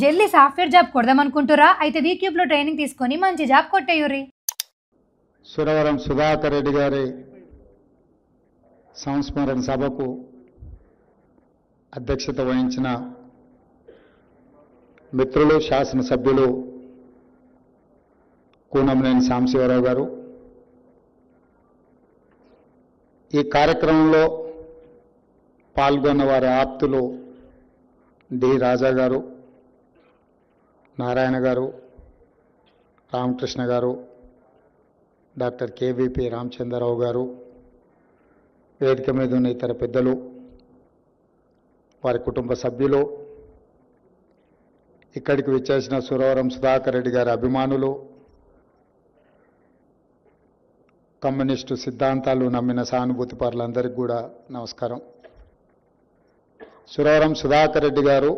జల్దీ software job కొడదామనుకుంటురా? అయితే వీక్యూబ్ లో ట్రైనింగ్ తీసుకొని మంచి జాబ్ కొట్టేయుర్రి. సురవరం సుధాకర్ రెడ్డి గారి సంస్మరణ సభకు అధ్యక్షత వహించిన మిత్రులు శాసనసభ్యులు కూనంనేని సాంబశివరావు గారు, ఈ కార్యక్రమంలో పాల్గొన్న వారి ఆప్తులు డి రాజా గారు, నారాయణ గారు, రామకృష్ణ గారు, డాక్టర్ కేవీపీ రామచంద్రరావు గారు, వేదిక మీద ఉన్న ఇతర పెద్దలు, వారి కుటుంబ సభ్యులు, ఇక్కడికి విచ్చేసిన సురవరం సుధాకర్ రెడ్డి గారి అభిమానులు, కమ్యూనిస్టు సిద్ధాంతాలు నమ్మిన సానుభూతి పరులందరికీ కూడా నమస్కారం. సురవరం సుధాకర్ రెడ్డి గారు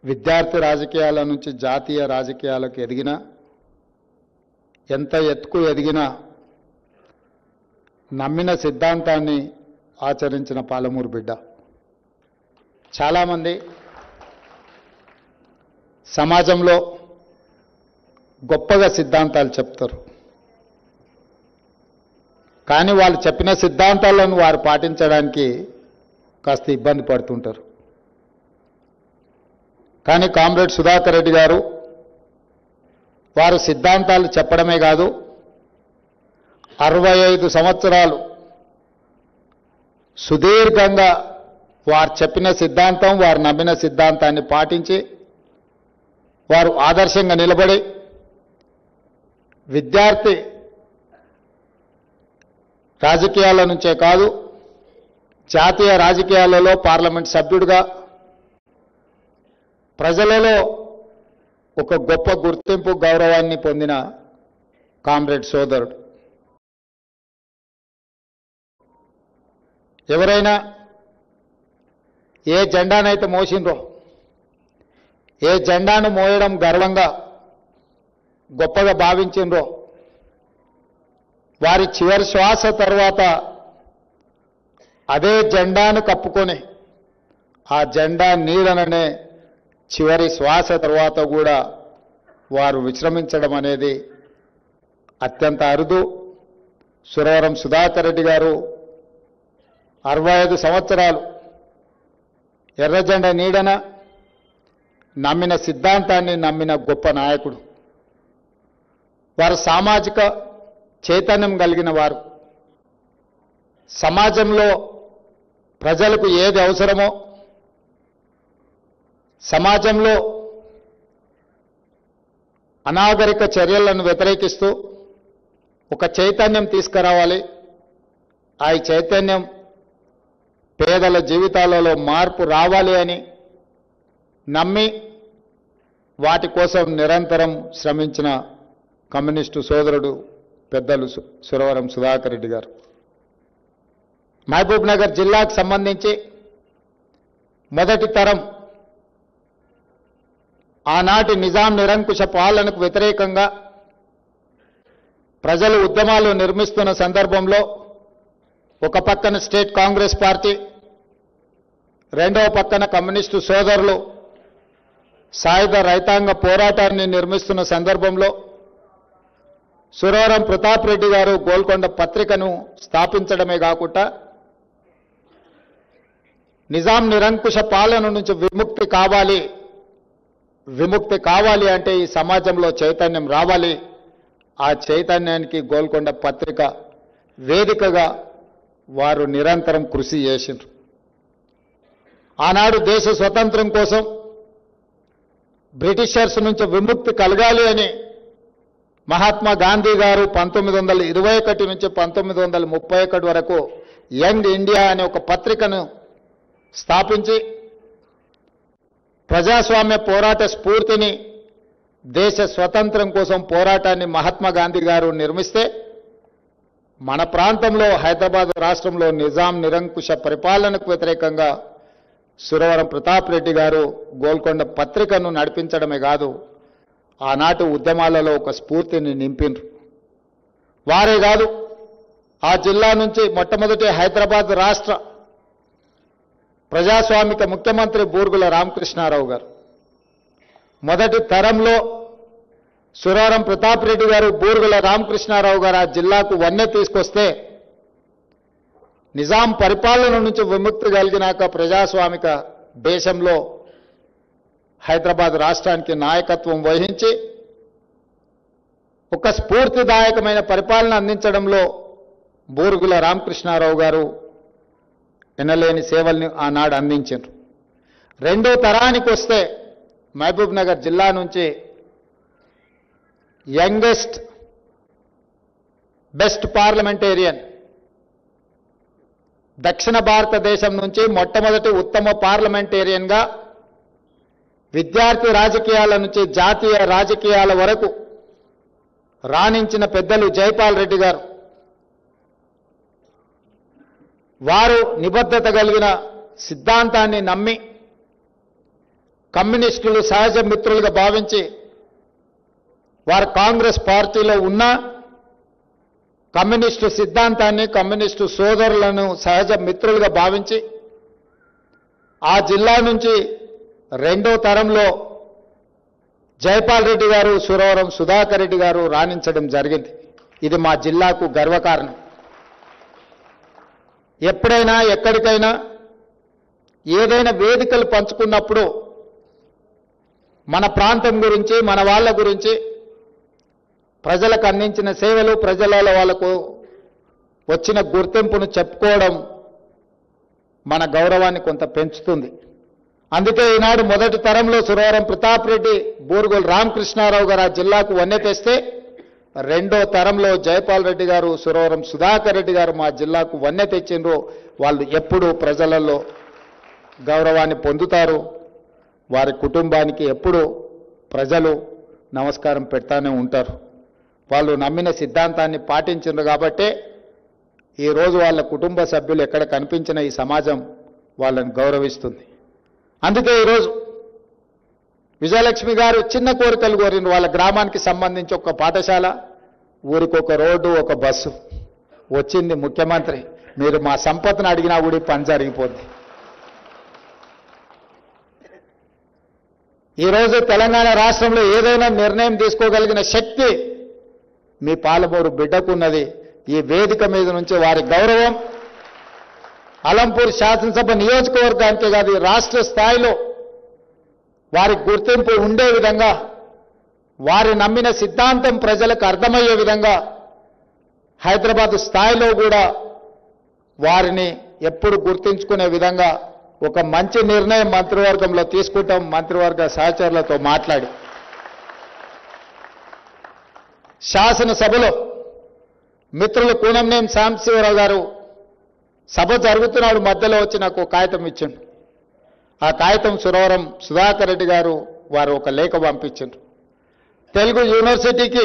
విద్యార్థి రాజకీయాల నుంచి జాతీయ రాజకీయాలకు ఎదిగిన, ఎంత ఎత్తుకు ఎదిగినా నమ్మిన సిద్ధాంతాన్ని ఆచరించిన పాలమూరు బిడ్డ. చాలామంది సమాజంలో గొప్పగా సిద్ధాంతాలు చెప్తారు, కానీ వాళ్ళు చెప్పిన సిద్ధాంతాలను వారు పాటించడానికి కాస్త ఇబ్బంది పడుతుంటారు. కానీ కామ్రేడ్ సుధాకర్ రెడ్డి గారు వారు సిద్ధాంతాలు చెప్పడమే కాదు, 65 సంవత్సరాలు సుదీర్ఘంగా వారు చెప్పిన సిద్ధాంతం, వారు నమ్మిన సిద్ధాంతాన్ని పాటించి వారు ఆదర్శంగా నిలబడి విద్యార్థి రాజకీయాల నుంచే కాదు, జాతీయ రాజకీయాలలో పార్లమెంట్ సభ్యుడిగా ప్రజలలో ఒక గొప్ప గుర్తింపు, గౌరవాన్ని పొందిన కామ్రేడ్ సోదరుడు. ఎవరైనా ఏ జెండానైతే మోసిండ్రో, ఏ జెండాను మోయడం గర్వంగా గొప్పగా భావించిండ్రో, వారి చివరి శ్వాస తర్వాత అదే జెండాను కప్పుకొని ఆ జెండా నీడననే చివరి శ్వాస తర్వాత కూడా వారు విశ్రమించడం అనేది అత్యంత అరుదు. సురవరం సుధాకర్ రెడ్డి గారు 65 సంవత్సరాలు ఎర్రజెండా నీడన నమ్మిన సిద్ధాంతాన్ని నమ్మిన గొప్ప నాయకుడు. వారు సామాజిక చైతన్యం కలిగిన వారు. సమాజంలో ప్రజలకు ఏది అవసరమో, సమాజంలో అనాగరిక చర్యలను వ్యతిరేకిస్తూ ఒక చైతన్యం తీసుకురావాలి. ఆ చైతన్యం పేదల జీవితాలలో మార్పు రావాలి అని నమ్మి వాటి కోసం నిరంతరం శ్రమించిన కమ్యూనిస్టు సోదరుడు పెద్దలు సురవరం సుధాకర్ రెడ్డి గారు. మహబూబ్ నగర్ జిల్లాకు సంబంధించి మొదటి తరం ఆనాటి నిజాం నిరంకుశ పాలనకు వ్యతిరేకంగా ప్రజలు ఉద్యమాలు నిర్మిస్తున్న సందర్భంలో ఒక పక్కన స్టేట్ కాంగ్రెస్ పార్టీ, రెండవ పక్కన కమ్యూనిస్టు సోదరులు సాయుధ రైతాంగ పోరాటాన్ని నిర్మిస్తున్న సందర్భంలో సురవరం ప్రతాప్ రెడ్డి గారు గోల్కొండ పత్రికను స్థాపించడమే కాకుండా నిజాం నిరంకుశ పాలన నుంచి విముక్తి కావాలి అంటే ఈ సమాజంలో చైతన్యం రావాలి. ఆ చైతన్యానికి గోల్కొండ పత్రిక వేదికగా వారు నిరంతరం కృషి చేసిండ్రు. ఆనాడు దేశ స్వతంత్రం కోసం బ్రిటిషర్స్ నుంచి విముక్తి కలగాలి అని మహాత్మా గాంధీ గారు 1921 నుంచి 1931 వరకు యంగ్ ఇండియా అనే ఒక పత్రికను స్థాపించి ప్రజాస్వామ్య పోరాట స్ఫూర్తిని, దేశ స్వతంత్రం కోసం పోరాటాన్ని మహాత్మా గాంధీ గారు నిర్మిస్తే మన ప్రాంతంలో హైదరాబాద్ రాష్ట్రంలో నిజాం నిరంకుశ పరిపాలనకు వ్యతిరేకంగా సురవరం ప్రతాప్ రెడ్డి గారు గోల్కొండ పత్రికను నడిపించడమే కాదు, ఆనాటి ఉద్యమాలలో ఒక స్ఫూర్తిని నింపిండ్రు. వారే కాదు, ఆ జిల్లా నుంచి మొట్టమొదటి హైదరాబాద్ రాష్ట్ర ప్రజాస్వామిక ముఖ్యమంత్రి బూరుగుల రామకృష్ణారావు గారు. మొదటి తరంలో సురవరం ప్రతాప్ రెడ్డి గారు, బూరుగుల రామకృష్ణారావు గారు ఆ జిల్లాకు వన్నె తీసుకొస్తే నిజాం పరిపాలన నుంచి విముక్తి కలిగినాక ప్రజాస్వామిక దేశంలో హైదరాబాద్ రాష్ట్రానికి నాయకత్వం వహించి ఒక స్ఫూర్తిదాయకమైన పరిపాలన అందించడంలో బూరుగుల రామకృష్ణారావు గారు ఎనలేని సేవల్ని ఆనాడు అందించారు. రెండో తరానికి వస్తే మహబూబ్ నగర్ జిల్లా నుంచి యంగెస్ట్ బెస్ట్ పార్లమెంటేరియన్, దక్షిణ భారతదేశం నుంచి మొట్టమొదటి ఉత్తమ పార్లమెంటేరియన్గా విద్యార్థి రాజకీయాల నుంచి జాతీయ రాజకీయాల వరకు రాణించిన పెద్దలు జైపాల్ రెడ్డి గారు. వారు నిబద్ధత కలిగిన సిద్ధాంతాన్ని నమ్మి కమ్యూనిస్టులు సహజ మిత్రులుగా భావించి వారు కాంగ్రెస్ పార్టీలో ఉన్న కమ్యూనిస్టు సిద్ధాంతాన్ని, కమ్యూనిస్టు సోదరులను సహజ మిత్రులుగా భావించి ఆ జిల్లా నుంచి రెండో తరంలో జైపాల్ రెడ్డి గారు, సురవరం సుధాకర్ రెడ్డి గారు రాణించడం జరిగింది. ఇది మా జిల్లాకు గర్వకారణం. ఎప్పుడైనా ఎక్కడికైనా ఏదైనా వేదికలు పంచుకున్నప్పుడు మన ప్రాంతం గురించి, మన వాళ్ళ గురించి, ప్రజలకు అందించిన సేవలు, ప్రజల వాళ్ళకు వచ్చిన గుర్తింపును చెప్పుకోవడం మన గౌరవాన్ని కొంత పెంచుతుంది. అందుకే ఈనాడు మొదటి తరంలో సురవరం ప్రతాప్ రెడ్డి, బూరుగుల రామకృష్ణారావు గారు ఆ జిల్లాకు వన్నె తెస్తే రెండో తరంలో జైపాల్ రెడ్డి గారు, సురవరం సుధాకర్ రెడ్డి గారు మా జిల్లాకు వన్నె తెచ్చిండ్రు. వాళ్ళు ఎప్పుడూ ప్రజలలో గౌరవాన్ని పొందుతారు. వారి కుటుంబానికి ఎప్పుడూ ప్రజలు నమస్కారం పెడతానే ఉంటారు. వాళ్ళు నమ్మిన సిద్ధాంతాన్ని పాటించారు కాబట్టే ఈరోజు వాళ్ళ కుటుంబ సభ్యులు ఎక్కడ కనిపించిన ఈ సమాజం వాళ్ళని గౌరవిస్తుంది. అందుకే ఈరోజు విజయలక్ష్మి గారు చిన్న కోరికలు కోరింది. వాళ్ళ గ్రామానికి సంబంధించి ఒక పాఠశాల, ఊరికి ఒక రోడ్డు, ఒక బస్సు వచ్చింది. ముఖ్యమంత్రి మీరు మా సంపత్తిని అడిగినా కూడా పని జరిగిపోద్ది. ఈరోజు తెలంగాణ రాష్ట్రంలో ఏదైనా నిర్ణయం తీసుకోగలిగిన శక్తి మీ పాలమూరు బిడ్డకున్నది. ఈ వేదిక మీద నుంచి వారి గౌరవం అలంపూర్ శాసనసభ నియోజకవర్గానికే కాదు, రాష్ట్ర స్థాయిలో వారి గుర్తింపు ఉండే విధంగా, వారి నమ్మిన సిద్ధాంతం ప్రజలకు అర్థమయ్యే విధంగా హైదరాబాద్ స్థాయిలో కూడా వారిని ఎప్పుడు గుర్తించుకునే విధంగా ఒక మంచి నిర్ణయం మంత్రివర్గంలో తీసుకుంటాం. మంత్రివర్గ సహచరులతో మాట్లాడి శాసనసభలో మిత్రులు కూనంనేని సాంబశివరావు గారు సభ జరుగుతున్నాడు మధ్యలో వచ్చి నాకు కాగితం ఇచ్చిండు. ఆ కాగితం సురవరం సుధాకర్ రెడ్డి గారు వారు ఒక లేఖ పంపించారు. తెలుగు యూనివర్సిటీకి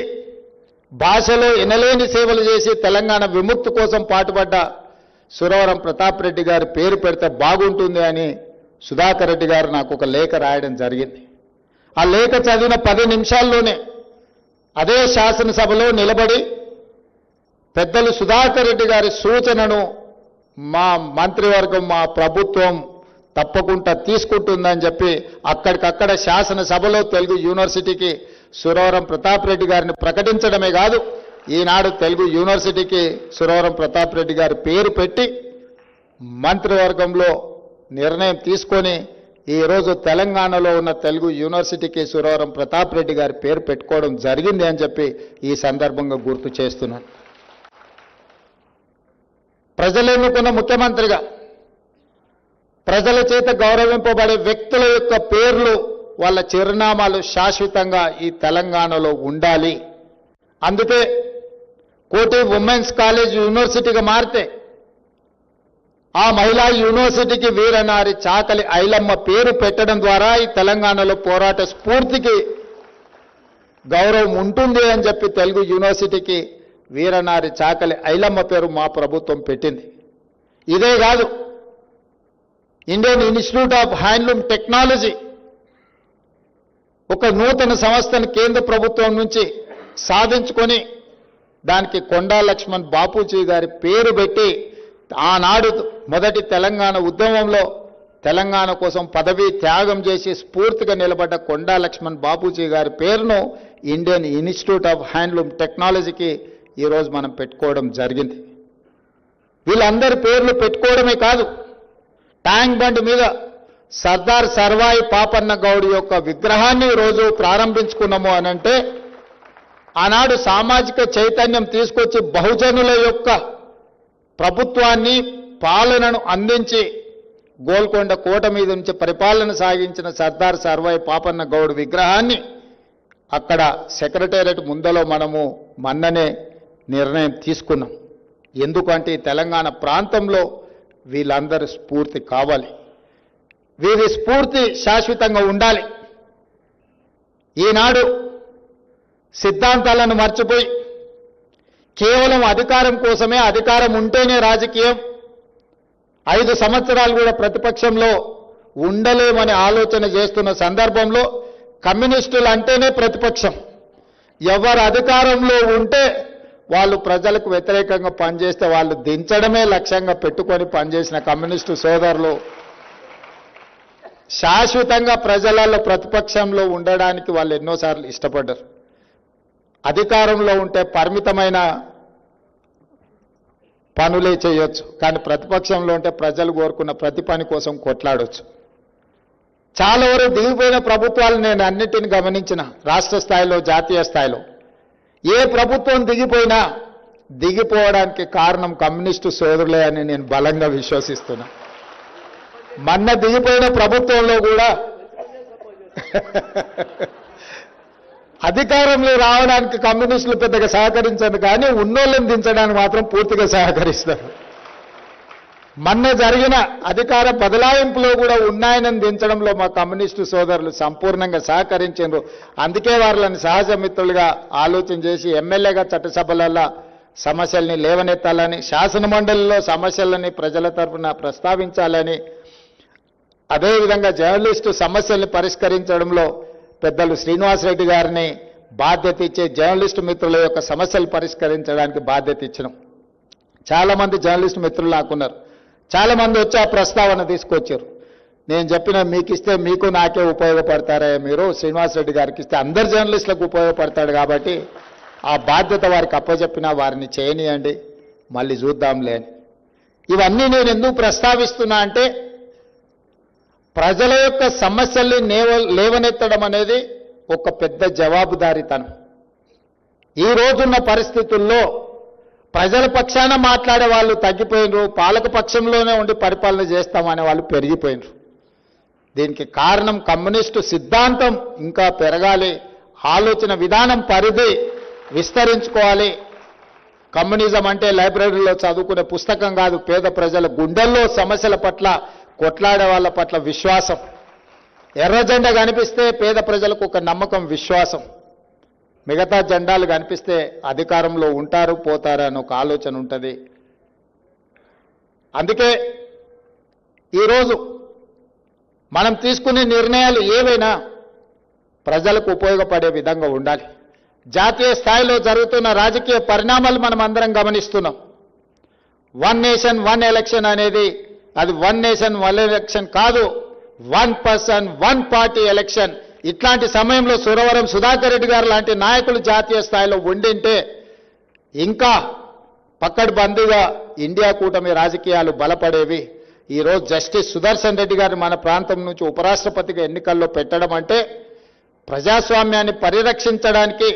భాషలో ఎనలేని సేవలు చేసి తెలంగాణ విముక్తి కోసం పాటుపడ్డ సురవరం ప్రతాప్ రెడ్డి గారి పేరు పెడితే బాగుంటుంది అని సుధాకర్ రెడ్డి గారు నాకు ఒక లేఖ రాయడం జరిగింది. ఆ లేఖ చదివిన 10 నిమిషాల్లోనే అదే శాసనసభలో నిలబడి పెద్దలు సుధాకర్ రెడ్డి గారి సూచనను మా మంత్రివర్గం, మా ప్రభుత్వం తప్పకుండా తీసుకుంటుందని చెప్పి అక్కడికక్కడ శాసనసభలో తెలుగు యూనివర్సిటీకి సురవరం ప్రతాప్ రెడ్డి గారిని ప్రకటించడమే కాదు, ఈనాడు తెలుగు యూనివర్సిటీకి సురవరం ప్రతాప్ రెడ్డి గారి పేరు పెట్టి మంత్రివర్గంలో నిర్ణయం తీసుకొని ఈరోజు తెలంగాణలో ఉన్న తెలుగు యూనివర్సిటీకి సురవరం ప్రతాప్ రెడ్డి గారి పేరు పెట్టుకోవడం జరిగింది అని చెప్పి ఈ సందర్భంగా గుర్తు చేస్తున్నాను. ప్రజలు ఎన్నుకున్న ముఖ్యమంత్రిగా ప్రజల చేత గౌరవింపబడే వ్యక్తుల యొక్క పేర్లు, వాళ్ళ చిరునామాలు శాశ్వతంగా ఈ తెలంగాణలో ఉండాలి. అందుకే కోటి ఉమెన్స్ కాలేజ్ యూనివర్సిటీగా మారితే ఆ మహిళా యూనివర్సిటీకి వీరనారి చాకలి ఐలమ్మ పేరు పెట్టడం ద్వారా ఈ తెలంగాణలో పోరాట స్ఫూర్తికి గౌరవం ఉంటుంది అని చెప్పి తెలుగు యూనివర్సిటీకి వీరనారి చాకలి ఐలమ్మ పేరు మా ప్రభుత్వం పెట్టింది. ఇదే కాదు, Indian institute of handloom technology ఒక నూతన సంస్థను కేంద్ర ప్రభుత్వం నుంచి సాధించుకొని దానికి కొండా లక్ష్మణ్ బాపూజీ గారి పేరు పెట్టి ఆనాడు మొదటి తెలంగాణ ఉద్యమంలో తెలంగాణ కోసం పదవీ త్యాగం చేసి స్ఫూర్తిగా నిలబడ్డ కొండా లక్ష్మణ్ బాపూజీ గారి పేరును ఇండియన్ ఇన్స్టిట్యూట్ ఆఫ్ హ్యాండ్లూమ్ టెక్నాలజీకి ఈరోజు మనం పెట్టుకోవడం జరిగింది. వీళ్ళందరి పేర్లు పెట్టుకోవడమే కాదు, ట్యాంక్ బండ్ మీద సర్దార్ సర్వాయి పాపన్న గౌడ్ యొక్క విగ్రహాన్ని ఈరోజు ప్రారంభించుకున్నాము అనంటే ఆనాడు సామాజిక చైతన్యం తీసుకొచ్చి బహుజనుల యొక్క ప్రభుత్వాన్ని పాలనను అందించి గోల్కొండ కోట మీద నుంచి పరిపాలన సాగించిన సర్దార్ సర్వాయి పాపన్న గౌడ్ విగ్రహాన్ని అక్కడ సెక్రటేరియట్ ముందలో మనము మొన్ననే నిర్ణయం తీసుకున్నాం. ఎందుకంటే తెలంగాణ ప్రాంతంలో వీళ్ళందరూ స్ఫూర్తి కావాలి, వీరి స్ఫూర్తి శాశ్వతంగా ఉండాలి. ఈనాడు సిద్ధాంతాలను మర్చిపోయి కేవలం అధికారం కోసమే, అధికారం ఉంటేనే రాజకీయం, 5 సంవత్సరాలు కూడా ప్రతిపక్షంలో ఉండలేమని ఆలోచన చేస్తున్న సందర్భంలో కమ్యూనిస్టులు అంటేనే ప్రతిపక్షం. ఎవరు అధికారంలో ఉంటే వాళ్ళు ప్రజలకు వ్యతిరేకంగా పనిచేస్తే వాళ్ళు దించడమే లక్ష్యంగా పెట్టుకొని పనిచేసిన కమ్యూనిస్టు సోదరులు శాశ్వతంగా ప్రజలలో ప్రతిపక్షంలో ఉండడానికి వాళ్ళు ఎన్నోసార్లు ఇష్టపడ్డారు. అధికారంలో ఉంటే పరిమితమైన పనులే చేయొచ్చు, కానీ ప్రతిపక్షంలో ఉంటే ప్రజలు కోరుకున్న ప్రతి పని కోసం కొట్లాడొచ్చు. చాలా వరకు దిగిపోయిన ప్రభుత్వాలు నేను అన్నిటిని గమనించిన, రాష్ట్ర స్థాయిలో జాతీయ స్థాయిలో ఏ ప్రభుత్వం దిగిపోయినా దిగిపోవడానికి కారణం కమ్యూనిస్టు సోదరులే అని నేను బలంగా విశ్వసిస్తున్నా. మొన్న దిగిపోయిన ప్రభుత్వంలో కూడా అధికారంలో రావడానికి కమ్యూనిస్టులు పెద్దగా సహకరించదు, కానీ ఉన్నోళ్ళని దించడానికి మాత్రం పూర్తిగా సహకరిస్తారు. మొన్న జరిగిన అధికార బదలాయింపులో కూడా ఉన్నాయనని దించడంలో మా కమ్యూనిస్టు సోదరులు సంపూర్ణంగా సహకరించారు. అందుకే వాళ్ళని సహజ మిత్రులుగా ఆలోచన చేసి ఎమ్మెల్యేగా చట్టసభలలో సమస్యల్ని లేవనెత్తాలని, శాసనమండలిలో సమస్యలని ప్రజల తరఫున ప్రస్తావించాలని, అదేవిధంగా జర్నలిస్టు సమస్యల్ని పరిష్కరించడంలో పెద్దలు శ్రీనివాసరెడ్డి గారిని బాధ్యత ఇచ్చే జర్నలిస్టు మిత్రుల యొక్క సమస్యలు పరిష్కరించడానికి బాధ్యత ఇచ్చినాం. చాలామంది జర్నలిస్టు మిత్రులు నాకున్నారు, చాలామంది వచ్చి ఆ ప్రస్తావన తీసుకొచ్చారు. నేను చెప్పిన మీకు ఇస్తే మీకు నాకే ఉపయోగపడతారా, మీరు శ్రీనివాసరెడ్డి గారికి ఇస్తే అందరు జర్నలిస్టులకు ఉపయోగపడతాడు కాబట్టి ఆ బాధ్యత వారికి అప్పచెప్పినా వారిని చేయనియండి, మళ్ళీ చూద్దాంలే అని. ఇవన్నీ నేను ఎందుకు ప్రస్తావిస్తున్నా అంటే ప్రజల యొక్క సమస్యల్ని లేవనెత్తడం అనేది ఒక పెద్ద జవాబుదారీతనం. ఈ రోజున్న పరిస్థితుల్లో ప్రజల పక్షాన మాట్లాడే వాళ్ళు తగ్గిపోయినరు, పాలక పక్షంలోనే ఉండి పరిపాలన చేస్తామనే వాళ్ళు పెరిగిపోయినరు. దీనికి కారణం కమ్యూనిస్టు సిద్ధాంతం ఇంకా పెరగాలి, ఆలోచన విధానం పరిధి విస్తరించుకోవాలి. కమ్యూనిజం అంటే లైబ్రరీలో చదువుకునే పుస్తకం కాదు, పేద ప్రజల గుండెల్లో సమస్యల పట్ల కొట్లాడే వాళ్ళ పట్ల విశ్వాసం. ఎర్ర జెండా కనిపిస్తే పేద ప్రజలకు ఒక నమ్మకం, విశ్వాసం. మిగతా జెండాలు కనిపిస్తే అధికారంలో ఉంటారు పోతారు అని ఒక ఆలోచన ఉంటుంది. అందుకే ఈరోజు మనం తీసుకునే నిర్ణయాలు ఏవైనా ప్రజలకు ఉపయోగపడే విధంగా ఉండాలి. జాతీయ స్థాయిలో జరుగుతున్న రాజకీయ పరిణామాలు మనం అందరం గమనిస్తున్నాం. 1 నేషన్ 1 ఎలక్షన్ అనేది అది 1 నేషన్ 1 ఎలక్షన్ కాదు, 1 పర్సన్ 1 పార్టీ ఎలక్షన్. ఇట్లాంటి సమయంలో సురవరం సుధాకర్ రెడ్డి గారు లాంటి నాయకులు జాతీయ స్థాయిలో ఉండింటే ఇంకా పక్కడ్బందీగా ఇండియా కూటమి రాజకీయాలు బలపడేవి. ఈరోజు జస్టిస్ సుదర్శన్ రెడ్డి గారిని మన ప్రాంతం నుంచి ఉపరాష్ట్రపతిగా ఎన్నికల్లో పెట్టడం అంటే ప్రజాస్వామ్యాన్ని పరిరక్షించడానికి,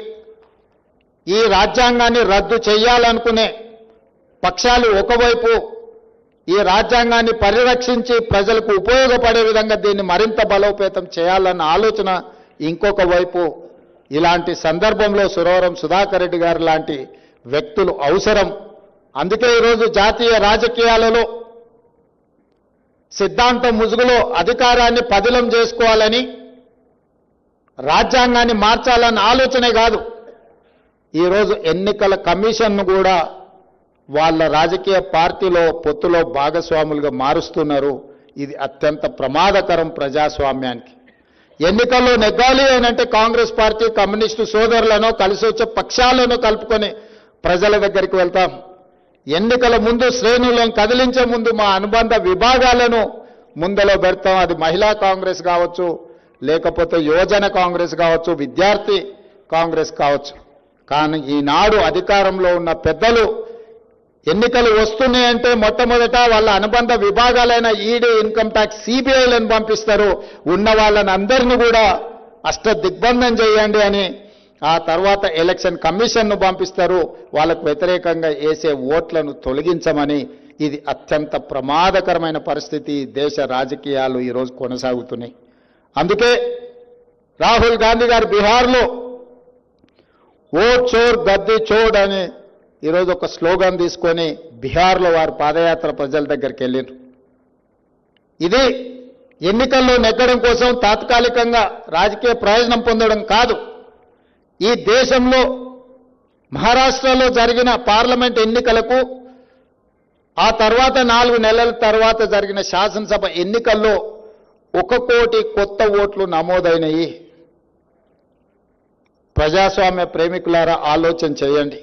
ఈ రాజ్యాంగాన్ని రద్దు చేయాలనుకునే పక్షాలు ఒకవైపు ఈ రాజ్యాంగాన్ని పరిరక్షించి ప్రజలకు ఉపయోగపడే విధంగా దీన్ని మరింత బలోపేతం చేయాలన్న ఆలోచన ఇంకొక వైపు. ఇలాంటి సందర్భంలో సురవరం సుధాకర్ రెడ్డి గారు లాంటి వ్యక్తులు అవసరం. అందుకే ఈరోజు జాతీయ రాజకీయాలలో సిద్ధాంతం ముసుగులో అధికారాన్ని పదిలం చేసుకోవాలని, రాజ్యాంగాన్ని మార్చాలన్న ఆలోచనే కాదు, ఈరోజు ఎన్నికల కమిషన్ను కూడా వాళ్ళ రాజకీయ పార్టీలో పొత్తులో భాగస్వాములుగా మారుస్తున్నారు. ఇది అత్యంత ప్రమాదకరం ప్రజాస్వామ్యానికి. ఎన్నికల్లో నెగ్గాలి అనంటే కాంగ్రెస్ పార్టీ కమ్యూనిస్టు సోదరులను కలిసి వచ్చే పక్షాలను కలుపుకొని ప్రజల దగ్గరికి వెళ్తాం. ఎన్నికల ముందు శ్రేణులను కదిలించే ముందు మా అనుబంధ విభాగాలను ముందలో పెడతాం. అది మహిళా కాంగ్రెస్ కావచ్చు, లేకపోతే యువజన కాంగ్రెస్ కావచ్చు, విద్యార్థి కాంగ్రెస్ కావచ్చు. కానీ ఈనాడు అధికారంలో ఉన్న పెద్దలు ఎన్నికలు వస్తున్నాయంటే మొట్టమొదట వాళ్ళ అనుబంధ విభాగాలైన ఈడీ, ఇన్కమ్ ట్యాక్స్, సిబిఐలను పంపిస్తారు. ఉన్న వాళ్ళని అందరినీ కూడా అష్టదిగ్బంధం చేయండి అని. ఆ తర్వాత ఎలక్షన్ కమిషన్ను పంపిస్తారు. వాళ్ళకు వ్యతిరేకంగా వేసే ఓట్లను తొలగించమని. ఇది అత్యంత ప్రమాదకరమైన పరిస్థితి. దేశ రాజకీయాలు ఈరోజు కొనసాగుతున్నాయి. అందుకే రాహుల్ గాంధీ గారు బీహార్లో ఓట్ చోర్ గద్దీ చోడ్ అని ఈరోజు ఒక స్లోగన్ తీసుకొని బీహార్లో వారు పాదయాత్ర ప్రజల దగ్గరికి వెళ్ళారు. ఇది ఎన్నికల్లో నెగ్గడం కోసం తాత్కాలికంగా రాజకీయ ప్రయోజనం పొందడం కాదు. ఈ దేశంలో మహారాష్ట్రలో జరిగిన పార్లమెంట్ ఎన్నికలకు, ఆ తర్వాత 4 నెలల తర్వాత జరిగిన శాసనసభ ఎన్నికల్లో 1 కోటి కొత్త ఓట్లు నమోదైనవి. ప్రజాస్వామ్య ప్రేమికులారా ఆలోచన చేయండి.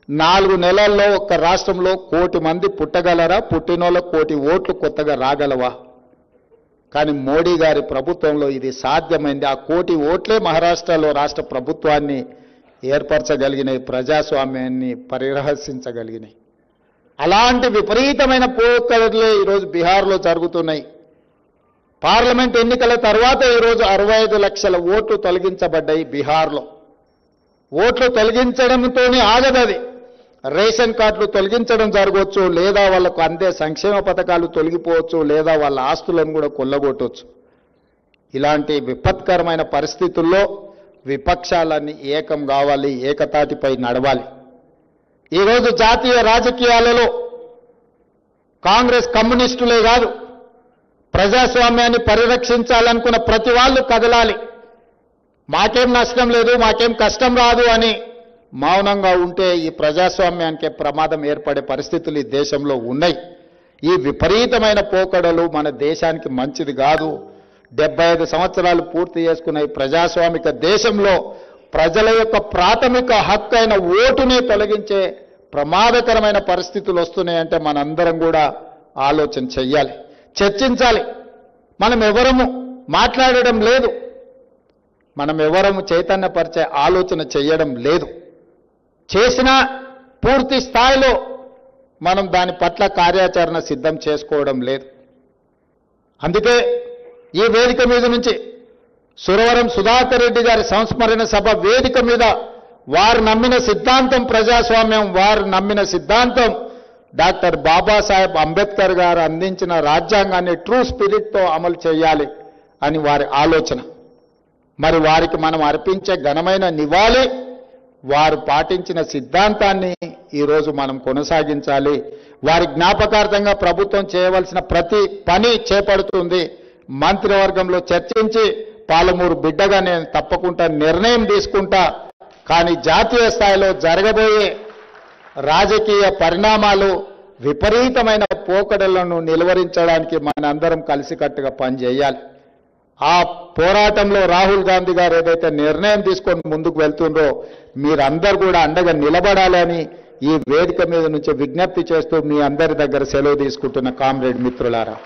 4 నెలల్లో ఒక్క రాష్ట్రంలో 1 కోటి మంది పుట్టగలరా? పుట్టినోళ్ళకు 1 కోటి ఓట్లు కొత్తగా రాగలవా? కానీ మోడీ గారి ప్రభుత్వంలో ఇది సాధ్యమైంది. ఆ 1 కోటి ఓట్లే మహారాష్ట్రలో రాష్ట్ర ప్రభుత్వాన్ని ఏర్పరచగలిగినాయి, ప్రజాస్వామ్యాన్ని పరిరహసించగలిగినాయి. అలాంటి విపరీతమైన పోకడలే ఈరోజు బీహార్లో జరుగుతున్నాయి. పార్లమెంట్ ఎన్నికల తర్వాత ఈరోజు 65 లక్షల ఓట్లు తొలగించబడ్డాయి బీహార్లో. ఓట్లు తొలగించడంతోనే ఆగదది. రేషన్ కార్డులు తొలగించడం జరగవచ్చు, లేదా వాళ్లకు అందే సంక్షేమ పథకాలు తొలగిపోవచ్చు, లేదా వాళ్ళ ఆస్తులను కూడా కొల్లగొట్టవచ్చు. ఇలాంటి విపత్కరమైన పరిస్థితుల్లో విపక్షాలన్నీ ఏకం కావాలి, ఏకతాటిపై నడవాలి. ఈరోజు జాతీయ రాజకీయాలలో కాంగ్రెస్ కమ్యూనిస్టులే కాదు, ప్రజాస్వామ్యాన్ని పరిరక్షించాలనుకున్న ప్రతి వాళ్ళు కదలాలి. మాకేం నష్టం లేదు, మాకేం కష్టం రాదు అని మౌనంగా ఉంటే ఈ ప్రజాస్వామ్యానికి ప్రమాదం ఏర్పడే పరిస్థితులు ఈ దేశంలో ఉన్నాయి. ఈ విపరీతమైన పోకడలు మన దేశానికి మంచిది కాదు. 75 సంవత్సరాలు పూర్తి చేసుకున్న ఈ ప్రజాస్వామిక దేశంలో ప్రజల యొక్క ప్రాథమిక హక్కు అయిన ఓటునే తొలగించే ప్రమాదకరమైన పరిస్థితులు వస్తున్నాయంటే మనందరం కూడా ఆలోచన చెయ్యాలి, చర్చించాలి. మనం ఎవరము మాట్లాడడం లేదు, మనం ఎవరము చైతన్యపరిచే ఆలోచన చేయడం లేదు. చేసినా పూర్తి స్థాయిలో మనం దాని పట్ల కార్యాచరణ సిద్ధం చేసుకోవడం లేదు. అందుకే ఈ వేదిక మీద నుంచి సురవరం సుధాకర్ రెడ్డి గారి సంస్మరణ సభ వేదిక మీద వారు నమ్మిన సిద్ధాంతం ప్రజాస్వామ్యం, వారు నమ్మిన సిద్ధాంతం డాక్టర్ బాబాసాహెబ్ అంబేద్కర్ గారు అందించిన రాజ్యాంగాన్ని ట్రూ స్పిరిట్తో అమలు చేయాలి అని వారి ఆలోచన. మరి వారికి మనం అర్పించే ఘనమైన నివాళి వారు పాటించిన సిద్ధాంతాన్ని ఈరోజు మనం కొనసాగించాలి. వారి జ్ఞాపకార్థంగా ప్రభుత్వం చేయవలసిన ప్రతి పని చేపడుతుంది. మంత్రివర్గంలో చర్చించి పాలమూరు బిడ్డగా నేను తప్పకుండా నిర్ణయం తీసుకుంటా. కానీ జాతీయ స్థాయిలో జరగబోయే రాజకీయ పరిణామాలు, విపరీతమైన పోకడలను నిలువరించడానికి మనందరం కలిసికట్టుగా పనిచేయాలి. ఆ పోరాటంలో రాహుల్ గాంధీ గారు ఏదైతే నిర్ణయం తీసుకొని ముందుకు వెళ్తుండ్రో మీరందరూ కూడా అండగా నిలబడాలని ఈ వేదిక మీద నుంచి విజ్ఞప్తి చేస్తూ మీ అందరి దగ్గర సెలవు తీసుకుంటున్న కామ్రేడ్ మిత్రులారా.